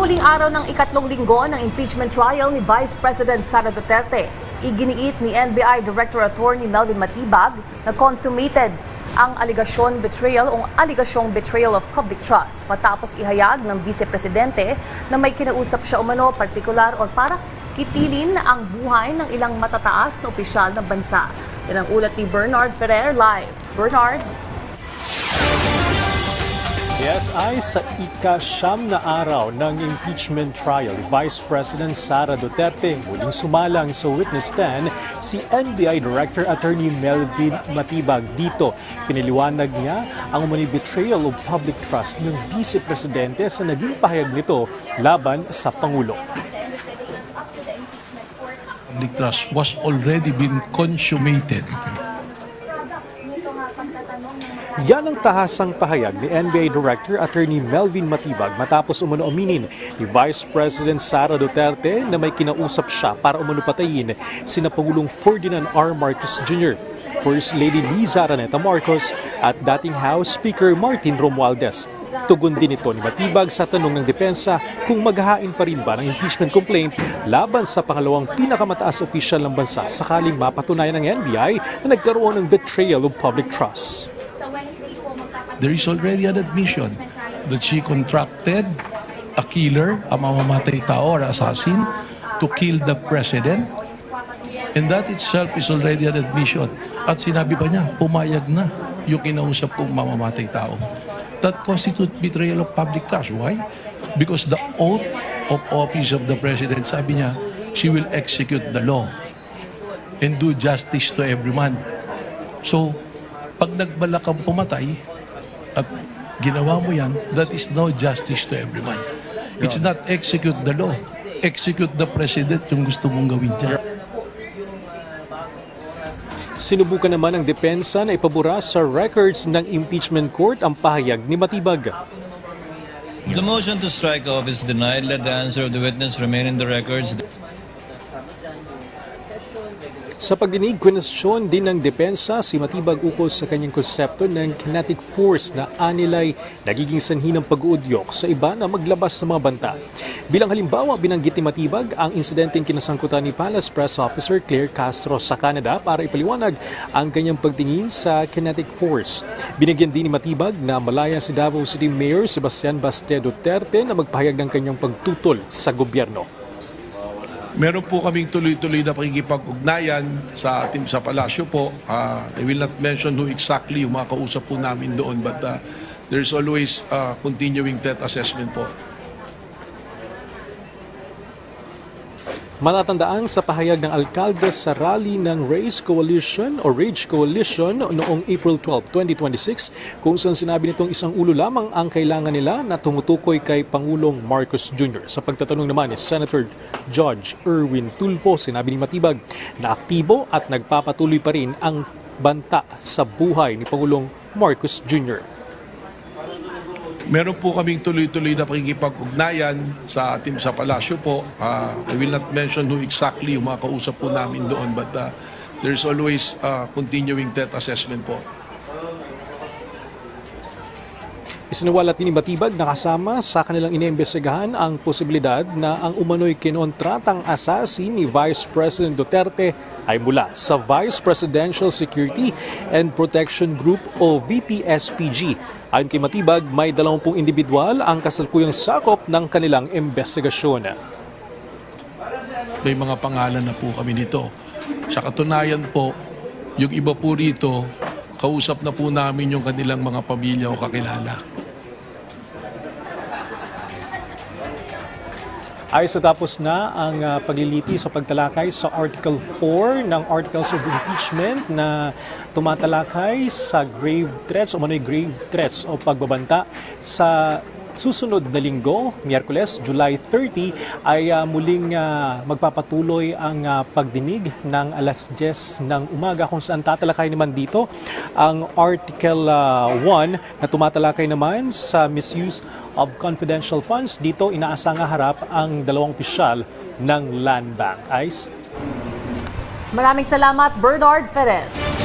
huling araw ng ikatlong linggo ng impeachment trial ni Vice President Sara Duterte, iginiit ni NBI Director Attorney Melvin Matibag na consummated ang aligasyong betrayal of public trust matapos ihayag ng Vice Presidente na may kinausap siya umano partikular o para kitilin ang buhay ng ilang matataas na opisyal ng bansa. Yan ang ulat ni Bernard Ferrer live. Bernard? Yes, ay sa ika-siyam na araw ng impeachment trial, Vice President Sara Duterte muling sumalang sa witness stand si NBI Director Attorney Melvin Matibag. Dito, piniliwanag niya ang umano'y betrayal of public trust ng Vice Presidente sa naging pahayag nito laban sa Pangulo. Public trust was already been consummated. Yan ang tahasang pahayag ni NBI Director Attorney Melvin Matibag matapos umano aminin ni Vice President Sara Duterte na may kinausap siya para umano patayin sina Pangulong Ferdinand R. Marcos Jr., First Lady Liza Araneta Marcos at dating House Speaker Martin Romualdez. Tugon din ito ni Matibag sa tanong ng depensa kung maghahain pa rin ba ng impeachment complaint laban sa pangalawang pinakamataas opisyal ng bansa sakaling mapatunayan ng NBI na nagkaroon ng betrayal of public trust. There is already an admission that she contracted a killer, a mamamatay tao or assassin, to kill the president. And that itself is already an admission. At sinabi pa niya, pumayag na yung kinausap kong mamamatay tao. That constitutes betrayal of public trust. Why? Because the oath of office of the president, sabi niya, she will execute the law and do justice to every man. So, pag nagbalak kang pumatay at ginawa mo yan, that is no justice to everyone. It's not execute the law. Execute the president yung gusto mong gawin dyan. Sinubukan naman ng depensa na ipabura sa records ng impeachment court ang pahayag ni Matibag. The motion to strike off is denied. Let the answer of the witness remain in the records. Sa pagdinig, kwestiyon din ng depensa si Matibag ukol sa kanyang konsepto ng kinetic force na anilay nagiging sanhi ng pag-uudyok sa iba na maglabas sa mga banta. Bilang halimbawa, binanggit ni Matibag ang insidenteng kinasangkutan ni Palace Press Officer Claire Castro sa Canada para ipaliwanag ang kanyang pagtingin sa kinetic force. Binigyan din ni Matibag na malaya si Davao City Mayor Sebastian Baste Duterte na magpahayag ng kanyang pagtutol sa gobyerno. Meron po kaming tuloy-tuloy na pakikipag-ugnayan sa ating sa palasyo po. I will not mention who exactly yung mga kausap po namin doon, but there's always continuing threat assessment po. Matatandaan sa pahayag ng alkalde sa rally ng Rage Coalition noong April 12, 2026 kung saan sinabi nitong isang ulo lamang ang kailangan nila na tumutukoy kay Pangulong Marcos Jr. Sa pagtatanong naman ni Senator Judge Erwin Tulfo, sinabi ni Matibag na aktibo at nagpapatuloy pa rin ang banta sa buhay ni Pangulong Marcos Jr. Meron po kaming tuloy-tuloy na pakikipag-ugnayan sa ating sa palasyo po. I will not mention who exactly yung mga kausap po namin doon, but there's always continuing threat assessment po. Isinawalat ni Matibag na kasama sa kanilang iniimbestigahan ang posibilidad na ang umano'y kinontratang assassin ni Vice President Duterte ay mula sa Vice Presidential Security and Protection Group o VPSPG. Ayon kay Matibag, may 20 individual ang kasalukuyang sakop ng kanilang investigasyon. May mga pangalan na po kami nito. Sa katunayan po, yung iba po rito, kausap na po namin yung kanilang mga pamilya o kakilala. Ay sa tapos na ang pagliliti sa pagtalakay sa Article 4 ng Articles of Impeachment na tumatalakay sa grave threats o mano'y grave threats o pagbabanta sa susunod na linggo, Miyerkules, July 30, ay muling magpapatuloy ang pagdinig ng alas 10 ng umaga kung saan tatalakay naman dito ang Article 1 na tumatalakay naman sa misuse of confidential funds. Dito inaasang harap ang dalawang opisyal ng Land Bank. Ice? Maraming salamat, Bernard Perez.